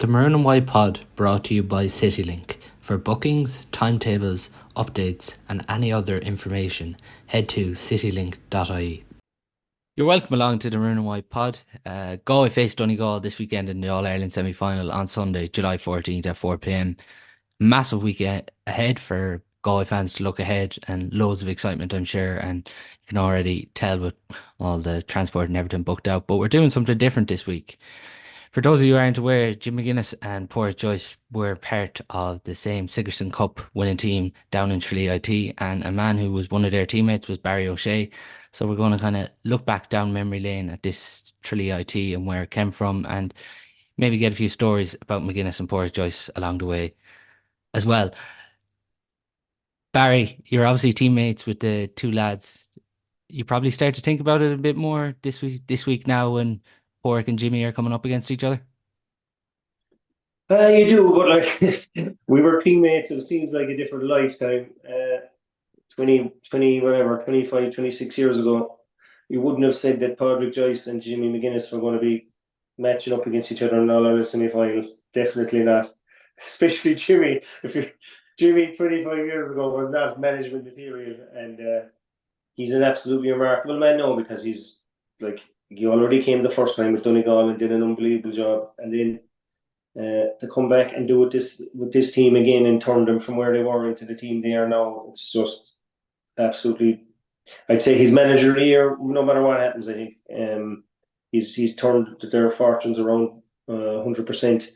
The Maroon White Pod brought to you by Citylink. For bookings, timetables, updates and any other information, head to citylink.ie. You're welcome along to the Maroon White Pod. Galway face Donegal this weekend in the All-Ireland semi-final on Sunday, July 14th at 4 p.m. Massive week ahead for Galway fans to look ahead, and loads of excitement, I'm sure, and you can already tell with all the transport and everything booked out. But we're doing something different this week. For those of you who aren't aware, Jim Mcguinness and Padraic Joyce were part of the same Sigerson Cup winning team down in Tralee IT, and a man who was one of their teammates was Barry O'Shea. So we're going to kind of look back down memory lane at this Tralee IT and where it came from, and maybe get a few stories about Mcguinness and Padraic Joyce along the way as well. Barry, you're obviously teammates with the two lads. You probably start to think about it a bit more this week now when Poric and Jimmy are coming up against each other. You do, but like we were teammates. It seems like a different lifetime. 20, whatever, 25, 26 years ago, you wouldn't have said that Padraic Joyce and Jimmy Mcguinness were going to be matching up against each other in all Ireland semi-final. Definitely not. Especially Jimmy. Jimmy 25 years ago was not management material, and he's an absolutely remarkable man now because he's like he already came the first time with Donegal and did an unbelievable job, and then to come back and do it with this team again and turn them from where they were into the team they are now. It's just absolutely. I'd say he's manager of the year, no matter what happens. I think he's turned their fortunes around 100%. And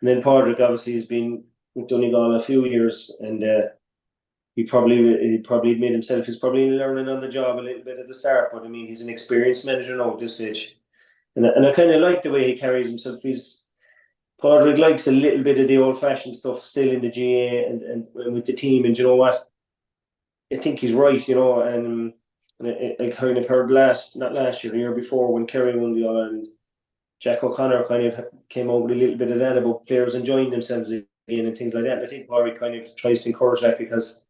then Padraic obviously has been with Donegal a few years, and he probably admit himself he's probably learning on the job a little bit at the start. But I mean, he's an experienced manager now at this stage, and I kind of like the way he carries himself. Padraic likes a little bit of the old-fashioned stuff still in the GA and with the team, and you know what? I think he's right, and I kind of heard not last year, the year before, when Kerry won the All-Ireland, Jack O'Connor kind of came out with a little bit of that about players enjoying themselves again and things like that. And I think Padraic kind of tries to encourage that because,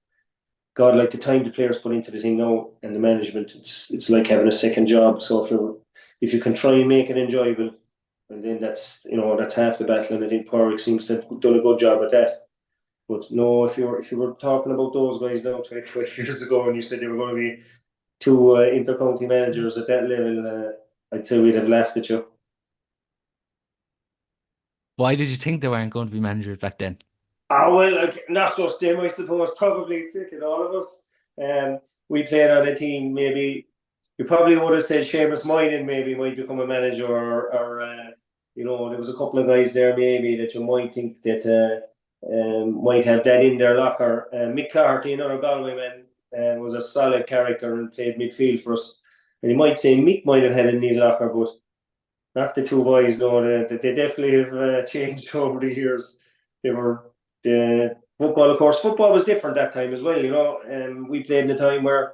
God, like the time the players put into the thing now and the management, it's like having a second job. So if you can try and make it enjoyable, and then that's half the battle, and I think Poric seems to have done a good job at that. But no, if you were talking about those guys now 25 years ago, and you said they were going to be two inter-county managers at that level, I'd say we'd have laughed at you. Why did you think they weren't going to be managers back then? Well, like, not just them, I suppose. Probably thinking all of us. Um, we played on a team. Maybe you probably would have said Seamus Moynihan maybe might become a manager, or there was a couple of guys there maybe that you might think that might have that in their locker. Mick Clarty, another Galway man, was a solid character and played midfield for us. And you might say Mick might have had it in his locker, but not the two boys. No, they definitely have changed over the years. They were the football, of course. Football was different that time as well. We played in a time where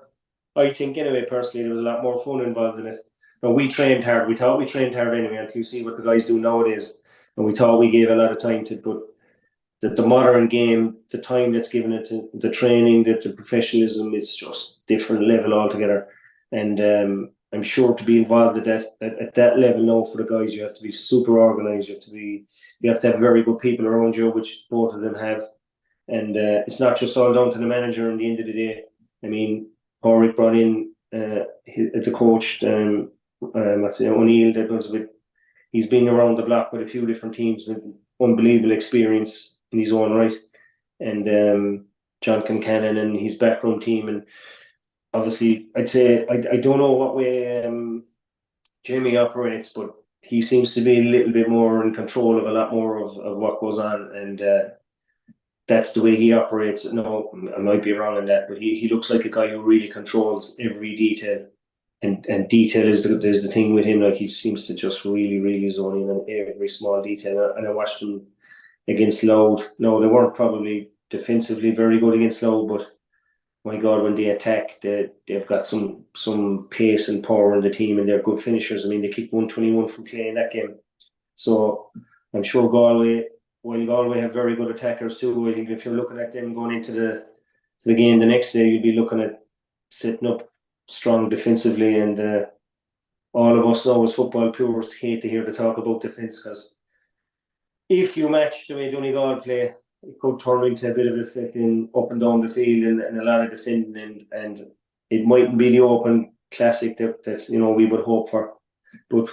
I think, anyway, personally, there was a lot more fun involved in it. And we trained hard. We thought we trained hard anyway until you see what the guys do nowadays. And we thought we gave a lot of time to it. But the modern game, the time that's given it to the training, the professionalism, it's just different level altogether. And I'm sure to be involved at that level now for the guys, you have to be super organised. You have to have very good people around you, which both of them have. And it's not just all down to the manager. In the end of the day, I mean, Poric brought in the coach, O'Neill. That was with. He's been around the block with a few different teams with unbelievable experience in his own right, and John Concannon and his backroom team. And obviously, I'd say I don't know what way Jamie operates, but he seems to be a little bit more in control of a lot more of what goes on, and that's the way he operates. No, I might be wrong on that, but he looks like a guy who really controls every detail, and detail is the thing with him. Like, he seems to just really, really zone in on every small detail. And I watched them against Loud. No, they weren't probably defensively very good against Loud, but my God, when they attack, they've got some pace and power in the team, and they're good finishers. I mean, they kicked 121 from play in that game. So I'm sure while Galway have very good attackers too, I think if you're looking at them going into the game the next day, you'd be looking at setting up strong defensively. And all of us know as football purists hate to hear the talk about defence because if you match the way Donegal play, it could turn into a bit of a flicking up and down the field and a lot of defending, and it mightn't be the open classic that we would hope for. But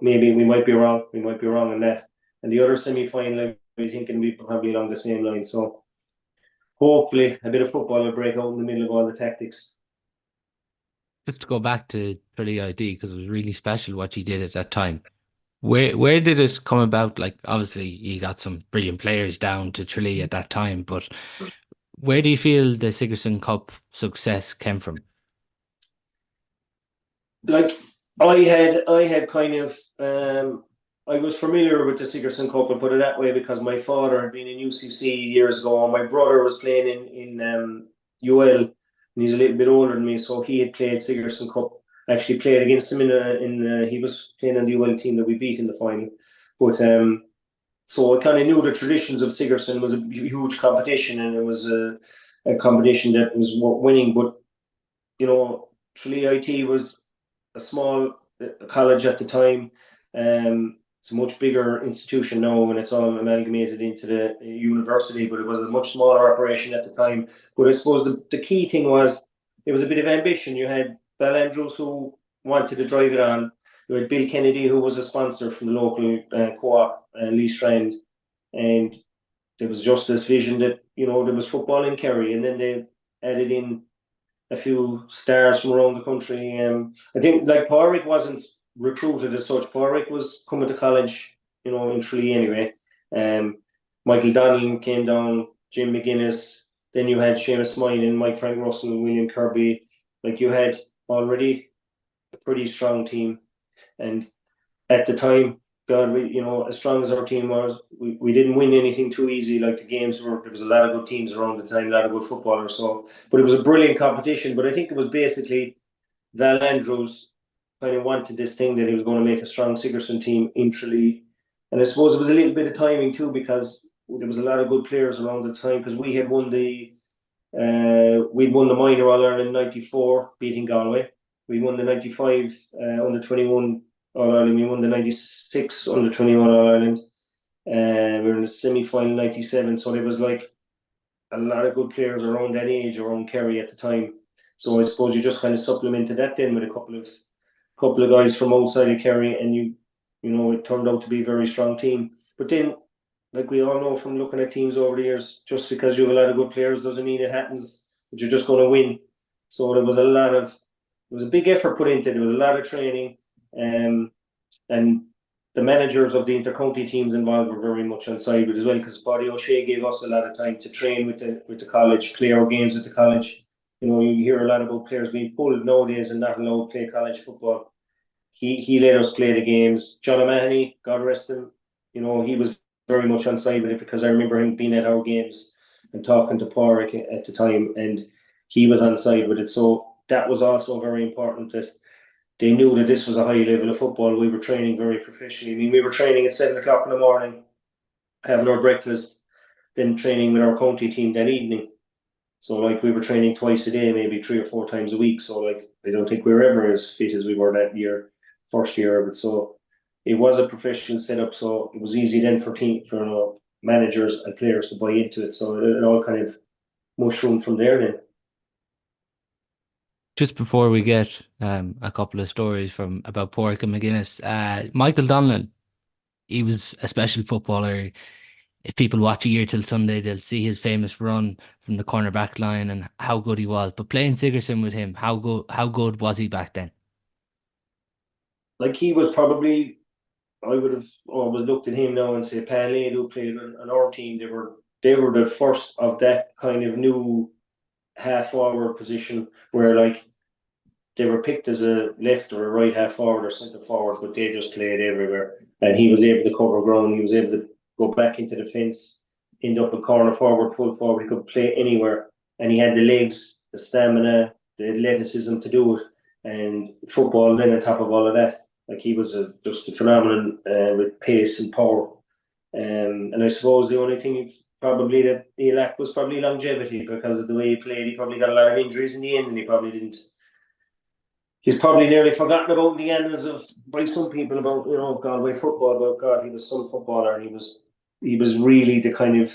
maybe we might be wrong. We might be wrong on that. And the other semi-final, I think, can be probably along the same line. So hopefully, a bit of football will break out in the middle of all the tactics. Just to go back to Tralee ID, because it was really special what you did at that time. Where did it come about? Like, obviously, you got some brilliant players down to Tralee at that time, but where do you feel the Sigerson Cup success came from? Like I had kind of I was familiar with the Sigerson Cup, I'll put it that way, because my father had been in UCC years ago, and my brother was playing in UL, and he's a little bit older than me, so he had played Sigerson Cup. I actually played against him he was playing on the UL team that we beat in the final. But so I kind of knew the traditions of Sigerson was a huge competition, and it was a competition that was worth winning. But Tralee IT was a small college at the time. It's a much bigger institution now, and it's all amalgamated into the university, but it was a much smaller operation at the time. But I suppose the key thing was there was a bit of ambition. You had Val Andrews, who wanted to drive it on. You had Bill Kennedy, who was a sponsor from the local co-op, Lee Strand, and there was just this vision that there was football in Kerry, and then they added in a few stars from around the country. I think like Poric wasn't recruited as such. Poric was coming to college, in Tralee anyway. Michael Donnellan came down, Jim Mcguinness. Then you had Seamus Moynihan, Mike Frank Russell, William Kirby. Like, you had already a pretty strong team. And at the time, God, as strong as our team was, we didn't win anything too easy. Like, there was a lot of good teams around the time, a lot of good footballers. So, but it was a brilliant competition. But I think it was basically Val Andrews kind of wanted this thing that he was going to make a strong Sigerson team in Tralee. And I suppose it was a little bit of timing too, because there was a lot of good players around the time, because we'd won the minor All Ireland '94, beating Galway. We won the '95 under 21 All Ireland. We won the '96 under 21 All Ireland. We were in the semi-final '97. So there was like a lot of good players around that age, around Kerry at the time. So I suppose you just kind of supplemented that then with a couple of guys from outside of Kerry, and it turned out to be a very strong team. But then, like we all know from looking at teams over the years, just because you have a lot of good players doesn't mean it happens that you're just going to win. So there was a big effort put into it. There was a lot of training, and the managers of the intercounty teams involved were very much on side with it as well, because Paddy O'Shea gave us a lot of time to train with the college, play our games with the college. You hear a lot about players being pulled nowadays and not allowed to play college football. He let us play the games. John O'Mahony, God rest him, he was very much on side with it, because I remember him being at our games and talking to Poric at the time, and he was on side with it. So that was also very important, that they knew that this was a high level of football. We were training very professionally. I mean, we were training at 7 o'clock in the morning, having our breakfast, then training with our county team that evening. So, like, we were training twice a day, maybe 3 or 4 times a week. So, like, I don't think we were ever as fit as we were that year, first year of it. So it was a professional setup. So it was easy then for managers and players to buy into it. So it all kind of mushroomed from there then. Just before we get a couple of stories from about Poric and Mcguinness, Michael Donnellan, he was a special footballer. If people watch A Year Till Sunday, they'll see his famous run from the cornerback line and how good he was. But playing Sigerson with him, how good was he back then? Like, he was probably, I would have always looked at him now and say, Paul, who played on our team, they were the first of that kind of new half forward position, where, like, they were picked as a left or a right half forward or centre forward, but they just played everywhere. And he was able to cover ground. He was able to go back into the fence, end up a corner forward, full forward. He could play anywhere, and he had the legs, the stamina, the athleticism to do it. And football then on top of all of that, like, he was just a phenomenon with pace and power. And I suppose the only thing probably that he lacked was probably longevity, because of the way he played. He probably got a lot of injuries in the end, and he probably didn't. He's probably nearly forgotten about in the annals by some people about Galway football. But God, he was some footballer, and he was was really the kind of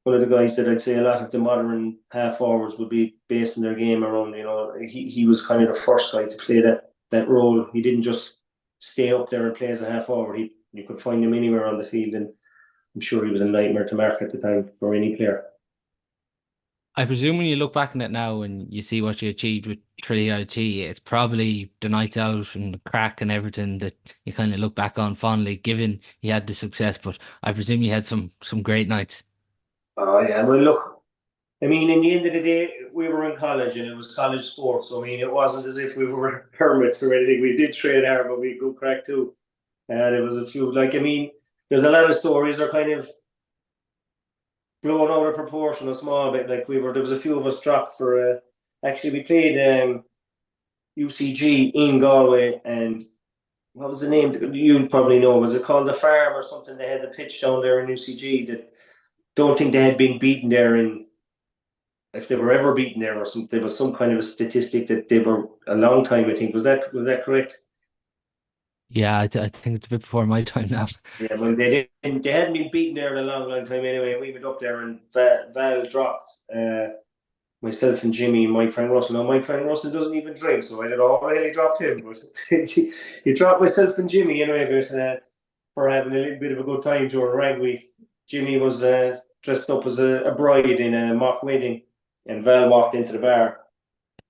one of the guys that I'd say a lot of the modern half forwards would be basing their game around. You know, he was kind of the first guy to play that role. He didn't just stay up there and play as a half forward. You could find him anywhere on the field, and I'm sure he was a nightmare to mark at the time for any player. I presume when you look back on it now and you see what you achieved with Tralee IT, it's probably the nights out and the crack and everything that you kind of look back on fondly, given you had the success. But I presume you had some great nights. Oh yeah, well look, I mean, in the end of the day, we were in college and it was college sports. So I mean, it wasn't as if we were hermits or anything. We did train hard, but we had good crack too. And there was a few, like I mean, there's a lot of stories are kind of blown out of proportion a small bit. Like there was a few of us dropped for. Actually, we played UCG in Galway, and what was the name? You probably know. Was it called the Farm or something? They had the pitch down there in UCG. That don't think they had been beaten there in. If they were ever beaten there or something, there was some kind of a statistic that they were a long time. I think was that correct? Yeah, I think it's a bit before my time now. Yeah, well, they hadn't been beaten there in a long, long time anyway. We went up there and Val dropped myself and Jimmy and Mike Frank Russell. Now, Mike Frank Russell doesn't even drink, so I don't know how he dropped him. But he dropped myself and Jimmy anyway, but, for having a little bit of a good time during rag week. Jimmy was dressed up as a bride in a mock wedding, and Val walked into the bar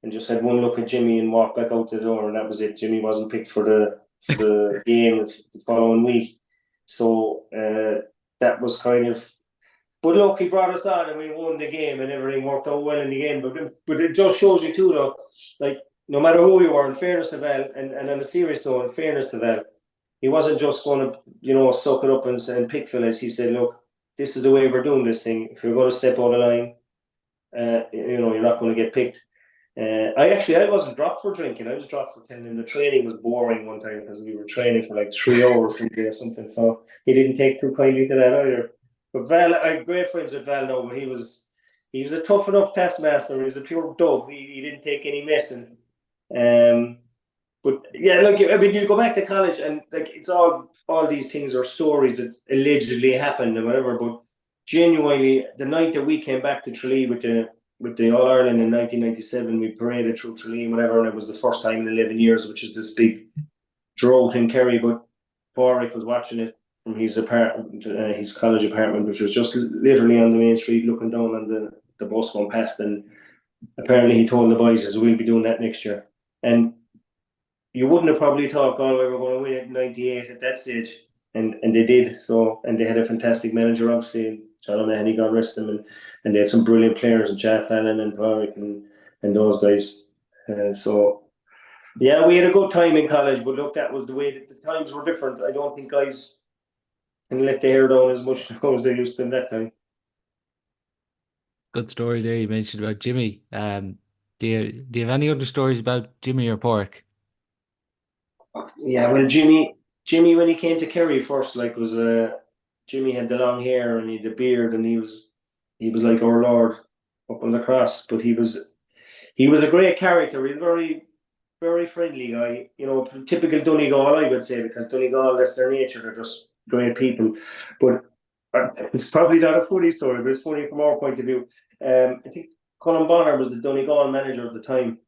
and just had one look at Jimmy and walked back out the door, and that was it. Jimmy wasn't picked for the game the following week. So that was kind of. But look, he brought us on and we won the game and everything worked out well in the game. But it just shows you too, though, like no matter who you were, in fairness to Val, and on a serious note, in fairness to Val, he wasn't just going to, suck it up and pick fellas. He said, look, this is the way we're doing this thing. If you're going to step out of line, you're not going to get picked. I wasn't dropped for drinking. I was dropped for telling him the training was boring one time because we were training for like 3 hours or something. So he didn't take too kindly to that either. But Val, I have great friends with Val now, but he was a tough enough taskmaster. He was a pure dog. He didn't take any messing. But yeah, look, I mean, you go back to college and like it's all these things are stories that allegedly happened or whatever. But genuinely, the night that we came back to Tralee with the All Ireland in 1997, we paraded through Tralee and whatever, and it was the first time in 11 years, which is this big drought in Kerry. But Poric was watching it from his apartment, his college apartment, which was just literally on the main street, looking down on the bus going past. And apparently, he told the boys, "As we'll be doing that next year." And you wouldn't have probably thought Galway were going to win it in '98 at that stage, and they did. So, and they had a fantastic manager, obviously, John O'Mahony, God rest him, and they had some brilliant players, and Jack Allen and Poric and those guys. So, yeah, we had a good time in college, but look, that was the way that the times were different. I don't think guys can let the hair down as much as they used to in that time. Good story there you mentioned about Jimmy. Do you have any other stories about Jimmy or Poric? Yeah, well, Jimmy, when he came to Kerry first, like was Jimmy had the long hair and he had the beard, and he was like our Lord up on the cross. But he was a great character. He's very very friendly guy. Typical Donegal, I would say, because Donegal, that's their nature. They're just great people. But it's probably not a funny story, but it's funny from our point of view. I think Colin Bonner was the Donegal manager at the time,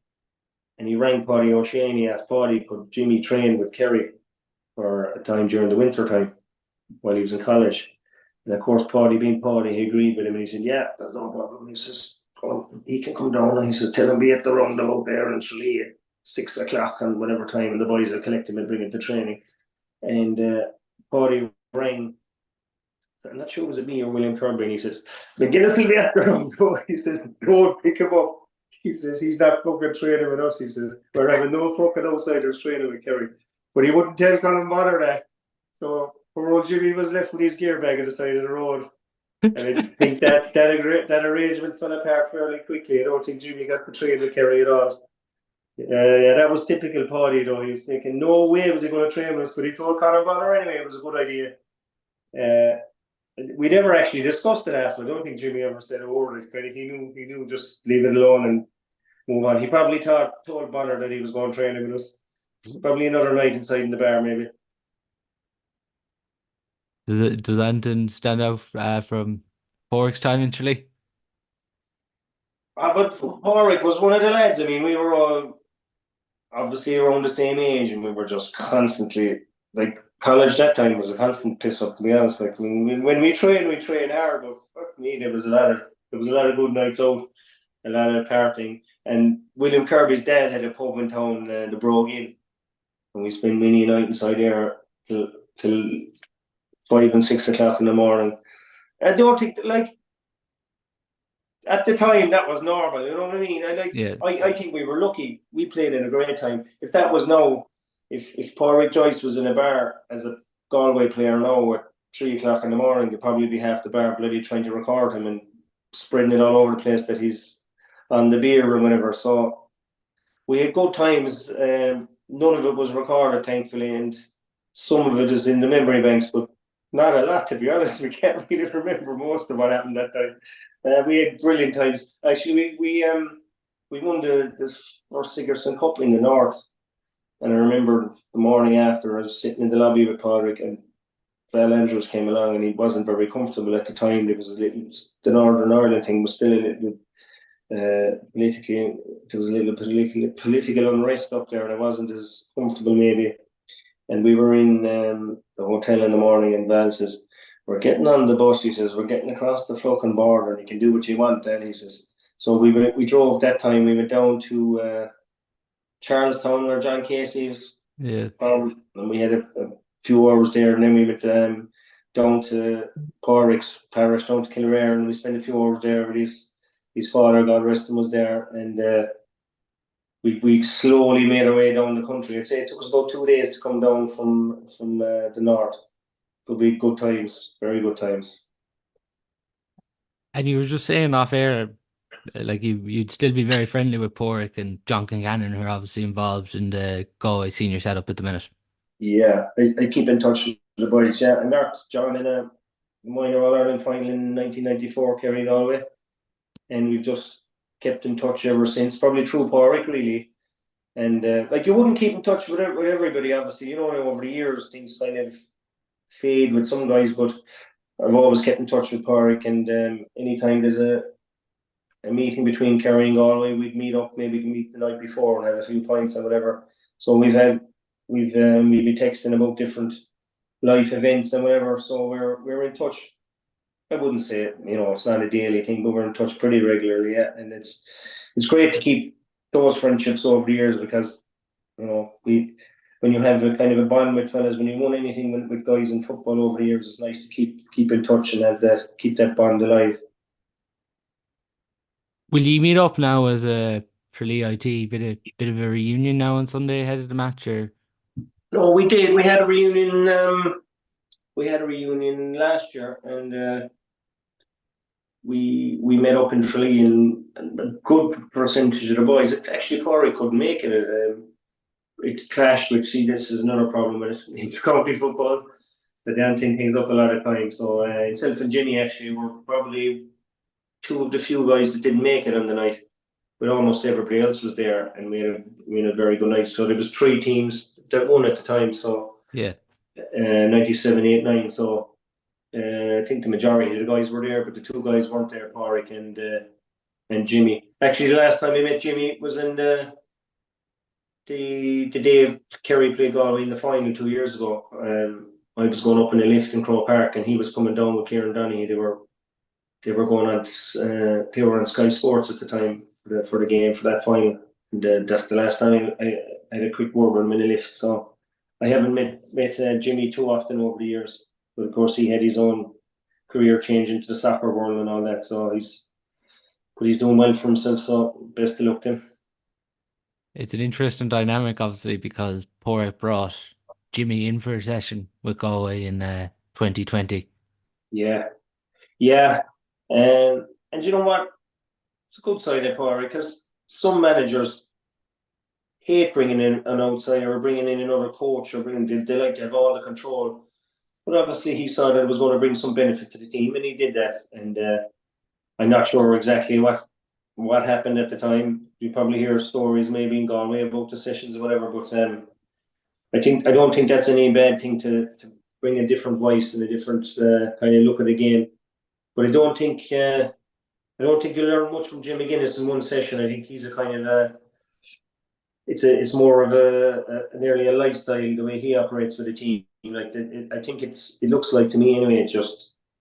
and he rang Paddy O'Shea. He asked Paddy, could Jimmy train with Kerry for a time during the winter time while he was in college? And of course, Paddy, being Paddy, he agreed with him, and he said, "Yeah, there's no problem." He says, he can come down, and he said, "Tell him be at the roundabout there in Tralee at 6 o'clock and whatever time, and the boys will collect him and bring him to training." And Paddy rang. I'm not sure was it me or William Kirby, and he says, "Mcguinness will be at the roundabout." He says, "Don't pick him up." He says, "He's not fucking training with us." He says, "We're having no fucking outsiders training with Kerry." But he wouldn't tell Colin Bonner that. So poor old Jimmy was left with his gear bag at the side of the road. And I think that arrangement fell apart fairly quickly. I don't think Jimmy got to train with Kerry at all. Yeah, that was typical Paddy, though. He was thinking, no way was he going to train with us, but he told Colin Bonner anyway it was a good idea. We never actually discussed it after. I don't think Jimmy ever said a word. He knew just leave it alone and move on. He probably told Bonner that he was going training with us. Probably another night inside in the bar, maybe. Does anything stand out from Poric's time in Chile? But Poric was one of the lads. I mean, we were all obviously around the same age, and we were just constantly like college. That time was a constant piss up, to be honest. Like when we trained hard, but fuck me, there was a lot of good nights out, a lot of partying. And William Kirby's dad had a pub in town, the Brogue Inn, and we spent many a night inside there till 5 and 6 o'clock in the morning. I don't think like at the time that was normal. You know what I mean? Yeah, I think we were lucky. We played in a great time. If that was now, if Padraic Joyce was in a bar as a Galway player now at 3 o'clock in the morning, you'd probably be half the bar bloody trying to record him and spreading it all over the place that he's on the beer or whatever. So we had good times. None of it was recorded, thankfully, and some of it is in the memory banks, but not a lot, to be honest. We can't really remember most of what happened that time. We had brilliant times. Actually, we won the first Sigerson Cup in the north, and I remember the morning after I was sitting in the lobby with Padraic, and Val came along, and he wasn't very comfortable at the time. There was the Northern Ireland thing was still a little politically, there was a little political unrest up there, and I wasn't as comfortable maybe. And we were in the hotel in the morning, and Val says, "We're getting on the bus." He says, "We're getting across the fucking border, and you can do what you want." Then he says, so we drove that time. We went down to Charlestown, where John Casey was yeah. from, and we had a few hours there, and then we went down to Poric's parish, down to Kildare, and we spent a few hours there with his father, God rest him, was there, and we slowly made our way down the country. I'd say it took us about 2 days to come down from the north. Could be good times, very good times. And you were just saying off air, like you'd still be very friendly with Poric and John Kingannon, who are obviously involved in the Galway senior setup at the minute. Yeah, I keep in touch with the boys. Yeah, I met John in a minor All Ireland final in 1994, Kerry, Galway, and we've just kept in touch ever since. Probably through Poric, really. And like you wouldn't keep in touch with everybody, obviously. You know, over the years things kind of fade with some guys, but I've always kept in touch with Poric. And anytime there's a meeting between Kerry and Galway, we'd meet up, maybe meet the night before and have a few pints or whatever. So we've been texting about different life events and whatever. So we're in touch. I wouldn't say it, it's not a daily thing, but we're in touch pretty regularly, yeah. And it's great to keep those friendships over the years, because we when you have a kind of a bond with fellas, when you won anything with guys in football over the years, it's nice to keep in touch and keep that bond alive. Will you meet up now as a Tralee IT? Bit of a reunion now on Sunday ahead of the match, or? No, we did. We had a reunion. We had a reunion last year, and we met up in Tralee, and a good percentage of the boys. Actually, Pori couldn't make it. It clashed with. See, this is another problem with it. It's county football. The damn thing things up a lot of times. So himself and Jimmy actually were probably two of the few guys that didn't make it on the night. But almost everybody else was there, and we had a very good night. So there was 3 teams that won at the time. So Yeah. 97, 8, 9. So I think the majority of the guys were there, but the 2 guys weren't there, Poric and Jimmy. Actually, the last time I met Jimmy was in the day of Kerry played Galway in the final 2 years ago. I was going up in a lift in Crow Park, and he was coming down with Kieran Donaghy. They were going on. They were on Sky Sports at the time for the game for that final. And that's the last time I had a quick word with him in a lift. So I haven't met Jimmy too often over the years, but of course he had his own career change into the soccer world and all that. So he's doing well for himself. So best of luck to him. It's an interesting dynamic, obviously, because Poric brought Jimmy in for a session with Galway in 2020. Yeah, yeah, and you know what? It's a good side of Pori, because some managers hate bringing in an outsider or bringing in another coach, or they like to have all the control. But obviously, he saw that it was going to bring some benefit to the team, and he did that. And I'm not sure exactly what happened at the time. You probably hear stories maybe in Galway about the sessions or whatever. But I don't think that's any bad thing to bring a different voice and a different kind of look at the game. But I don't think you learn much from Jim Mcguinness in one session. I think he's a kind of it's more of nearly a lifestyle the way he operates with the team. Like I think it looks like to me anyway.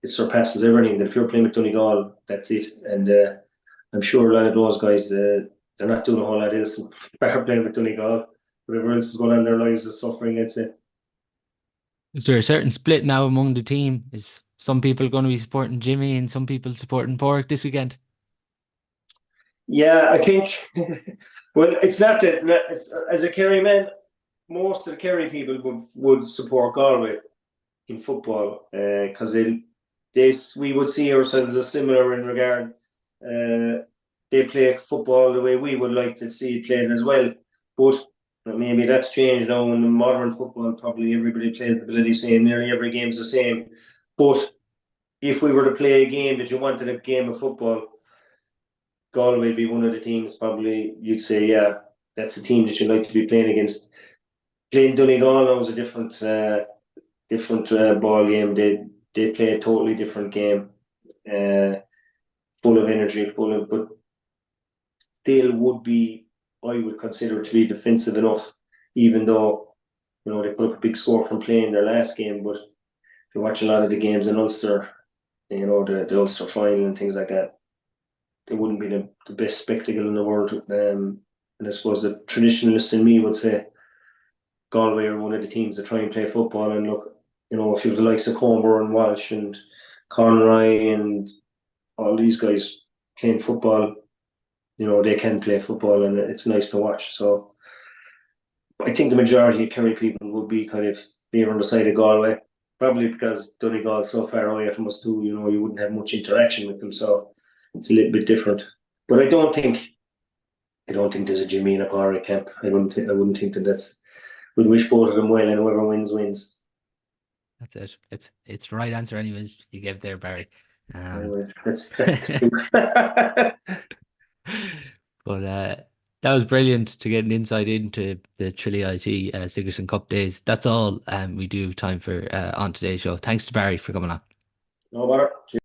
It surpasses everything. That if you're playing with Donegal, that's it. And I'm sure a lot of those guys they're not doing a whole lot else. They're playing with Donegal. Whatever else is going on in their lives is suffering. I'd say. Is there a certain split now among the team? Is some people going to be supporting Jimmy and some people supporting Poric this weekend? Yeah, I think. Well, it's not that. As a Kerry man, most of the Kerry people would support Galway in football because we would see ourselves as similar in regard. They play football the way we would like to see it played as well, but maybe that's changed now. In modern football, probably everybody plays the bloody same. Nearly every game's the same. But if we were to play a game that you wanted a game of football, Galway would be one of the teams. Probably you'd say, yeah, that's the team that you'd like to be playing against. Playing Donegal now is a different ball game. They play a totally different game, full of energy, but still would be, I would consider to be defensive enough, even though they put up a big score from playing their last game. But if you watch a lot of the games in Ulster, the Ulster final and things like that, they wouldn't be the best spectacle in the world. And I suppose the traditionalist in me would say Galway are one of the teams that try and play football. And look, if you have the likes of Comer and Walsh and Conroy and all these guys playing football, they can play football and it's nice to watch. So I think the majority of Kerry people would be kind of there on the side of Galway, probably because Donegal's so far away from us too. You wouldn't have much interaction with them, so it's a little bit different. But I don't think there's a Jimmy and a Poric camp. I wouldn't think that's. We'd wish both of them well, and whoever wins. That's it. It's the right answer, anyways. You gave there, Barry. That's true. But that was brilliant to get an insight into the Trinity Sigerson Cup days. That's all we do have time for on today's show. Thanks to Barry for coming on. No matter.